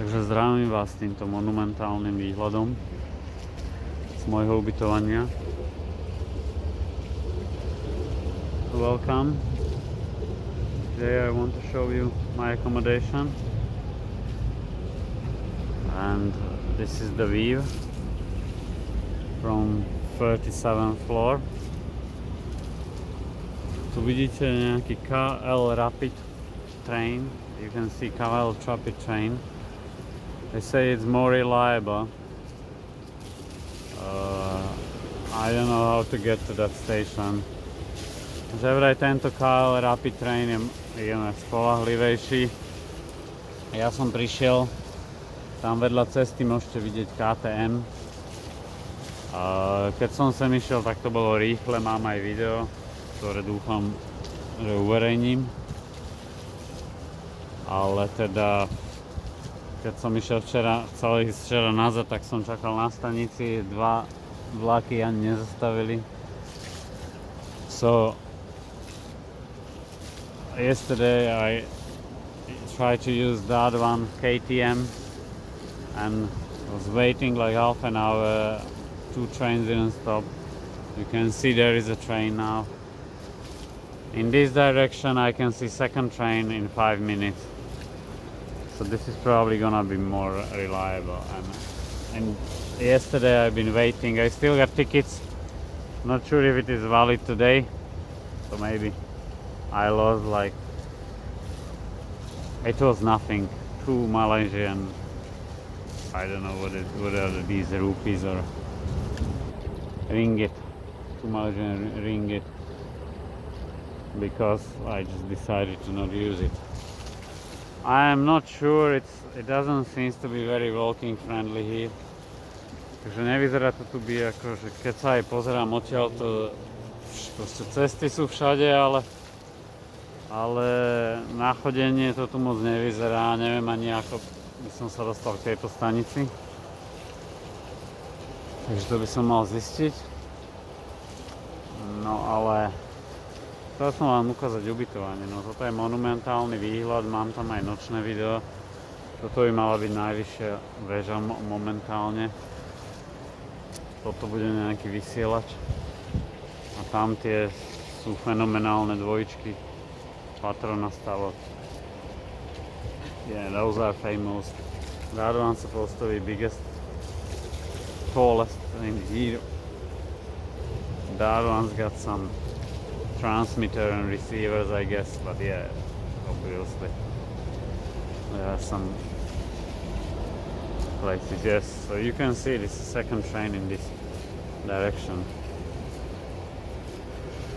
Takže zdravím vás týmto monumentálnym výhľadom z môjho ubytovania. Welcome. Today I want to show you my accommodation. And this is the view from 37th floor. Tu vidíte nejaký KL Rapid train. You can see KL Rapid train. They say it's more reliable. I don't know how to get to that station. Že vraj tento KL Rapid train je spolahlivejší. Ja som prišiel, tam vedľa cesty môžete vidieť KTM. Keď som sem išiel, tak to bolo rýchle, mám aj video, ktoré dúfam, že uverejním. Ale teda, keď som išiel celý včera nazad, tak som čakal na stanici, 2 vlaky ani nezastavili. So, yesterday I tried to use the other one, KTM, and was waiting like half an hour, 2 trains didn't stop. You can see there is a train now. In this direction I can see second train in 5 minutes. So this is probably gonna be more reliable. And yesterday I've been waiting. I still got tickets. Not sure if it is valid today. So maybe I lost like, it was nothing. 2 Malaysian, I don't know what are these rupees or ringgit. 2 Malaysian ringgit. Because I just decided to not use it. I am not sure, it doesn't seem to be very walking friendly here. Takže nevyzerá to tu byť ako, že keď sa aj pozerám odtiaľ, to proste cesty sú všade, ale na chodenie to tu moc nevyzerá, neviem ani ako by som sa dostal k tejto stanici. Takže to by som mal zistiť. No ale chcel som vám ukázať ubytovanie, no toto je monumentálny výhľad, mám tam aj nočné video. Toto by mala byť najvyššia väža momentálne. Toto bude nejaký vysielač. A tam tie sú fenomenálne dvojičky. Patronas Tower. Yeah, those are famous. That one's supposed to be biggest, tallest in here. That one's got some transmitter and receivers, I guess, but yeah, obviously there are some places. Yes, so you can see this is second train in this direction.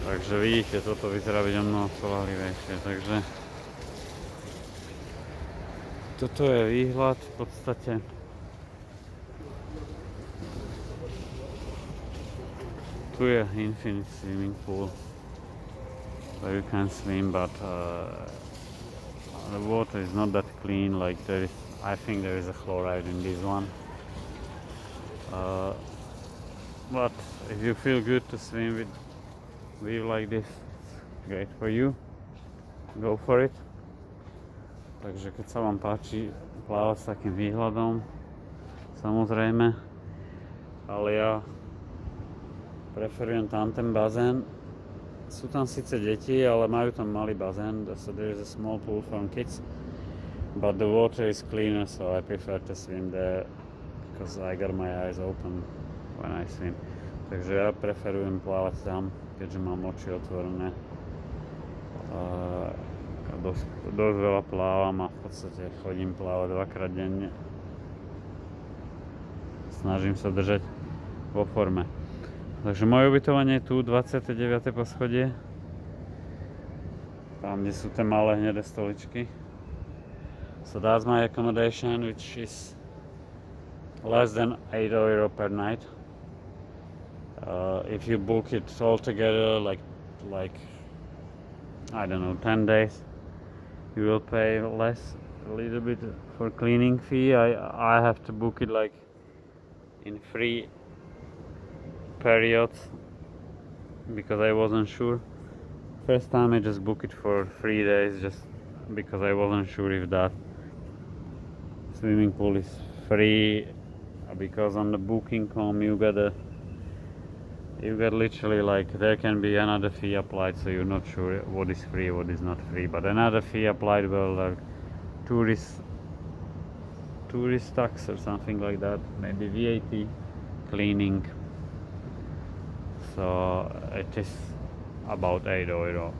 Takže vidíte, toto vyzerá byť o mnoho spolahlivejšie, takže toto je výhľad v podstate. Tu je infinite swimming pool where you can swim, but the water is not that clean. Like I think there is a chloride in this one. But if you feel good to swim with view like this, it's great for you. Go for it. Takže keď sa vám páči plávať s takým výhľadom, samozrejme, ale ja preferujem tam ten bazén. Sú tam síce deti, ale majú tam malý bazén, so there is a small pool for kids, but the water is cleaner, so I prefer to swim there because I got my eyes open when I swim. Takže ja preferujem plávať tam, keďže mám oči otvorené. Dosť veľa plávam a v podstate chodím plávať 2-krát denne. Snažím sa držať vo forme. Takže moje ubytovanie je tu, 29. poschodie. Tam, kde sú tie malé hnedé stoličky. So that's my accommodation, which is less than €8 per night. If you book it all together, like I don't know, 10 days, you will pay less, a little bit for cleaning fee. I have to book it like in 3 periods because I wasn't sure. First time I just booked it for 3 days just because I wasn't sure if that swimming pool is free because on the booking.com you get literally like there can be another fee applied, so you're not sure what is free, what is not free. But another fee applied will like tourist tax or something like that, maybe VAT, cleaning. So it is about 8 euro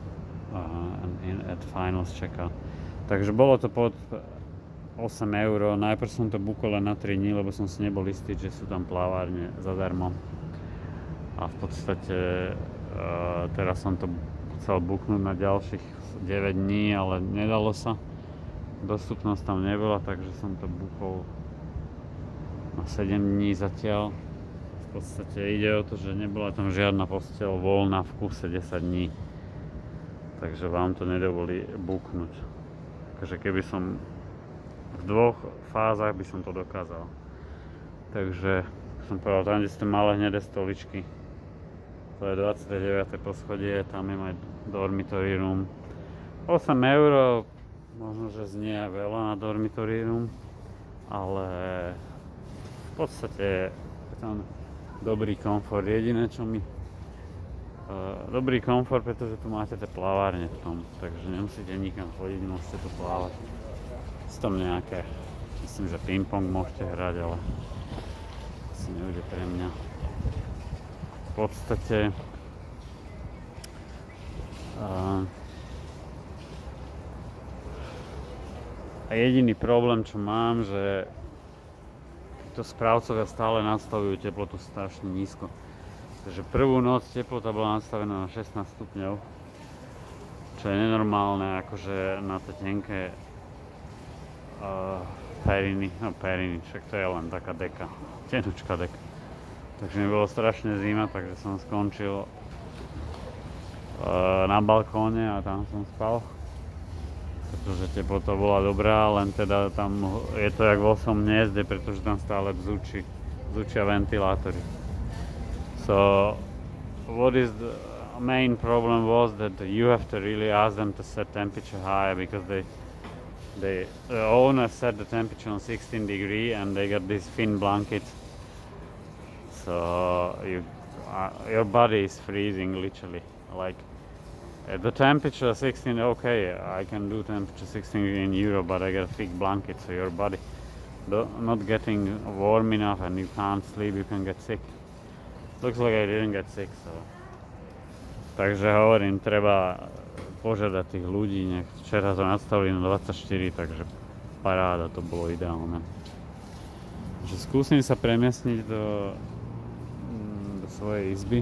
at finals checkout. Takže bolo to pod 8 euro. Najprv som to bukol len na 3 dní, lebo som si nebol istý, že sú tam plávárne zadarmo. A v podstate teraz som to chcel buknúť na ďalších 9 dní, ale nedalo sa. Dostupnosť tam nebola, takže som to bukol na 7 dní zatiaľ. V podstate ide o to, že nebola tam žiadna posteľ voľná v kuse 10 dní. Takže vám to nedovolí buknúť. Takže keby som v 2 fázach by som to dokázal. Takže som povedal, tam kde sú malé hnedé stoličky. To je 29. poschodie, tam je aj dormitory room. 8 euro, možno, že znie veľa na dormitory room, ale v podstate je tam dobrý komfort. Jediné, čo mi... dobrý komfort, pretože tu máte tie plavárne v tom, takže nemusíte nikam chodiť, môžete tu plávať. Sú tam nejaké, myslím, že ping-pong môžete hrať, ale asi nebude pre mňa. V podstate a jediný problém, čo mám, že to správcovia stále nastavujú teplotu strašne nízko. Takže prvú noc teplota bola nastavená na 16 stupňov, čo je nenormálne, akože na to tenké periny, však to je len taká deka, tenučká deka. Takže mi bolo strašne zima, takže som skončil na balkóne a tam som spal. Pretože teplota bola dobrá, len teda tam je to jak v osom hniezde, pretože tam stále bzúčia ventilátory. So what is the main problem was that you have to really ask them to set temperature higher, because the owner set the temperature on 16 degrees and they got this thin blanket. So your body is freezing literally. Like the temperature 16, okay, I can do temperature 16 in Europe, but I got a thick blanket, so your body not getting warm enough and you can't sleep, you can get sick. Looks like I didn't get sick, so. Takže hovorím, treba požiadať tých ľudí, nech včera to nastavili na 24, takže paráda, to bolo ideálne. Takže skúsim sa premiestniť do svojej izby.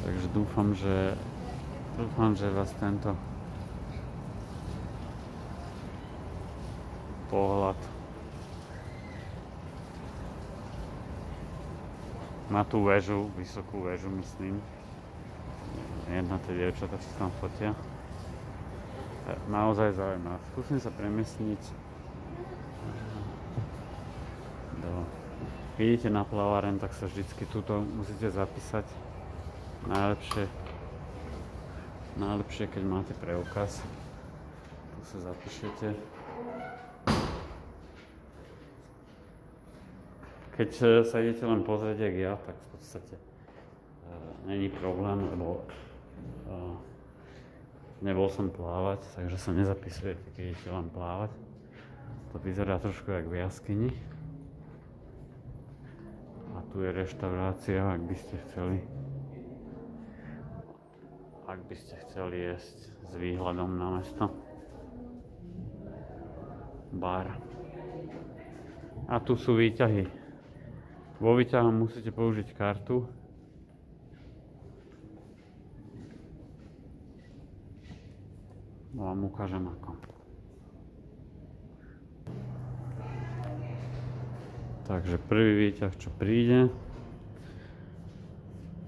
Takže dúfam, že vás tento pohľad na tú väžu, vysokú väžu, myslím. Jedna tie dievčatá, čo tam fotia. Naozaj zaujímavé. Skúsim sa premiestniť idete na plaváren, tak sa vždycky tuto musíte zapísať. Najlepšie, keď máte preukaz. Tu sa zapíšete. Keď sa idete len pozrieť, jak ja, tak v podstate není problém, lebo nebol som plávať, takže sa nezapisujete, keď idete len plávať. To vyzerá trošku jak v jaskyni. A tu je reštaurácia, ak by ste chceli jesť s výhľadom na mesto. Bar. A tu sú výťahy. Vo výťahu musíte použiť kartu. Vám ukážem ako. Takže prvý výťah, čo príde,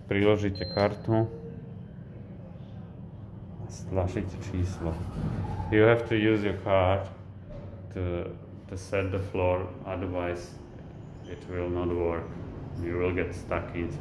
priložíte kartu a stlačíte číslo. You have to use your card to set the floor, otherwise it will not work. You will get stuck inside.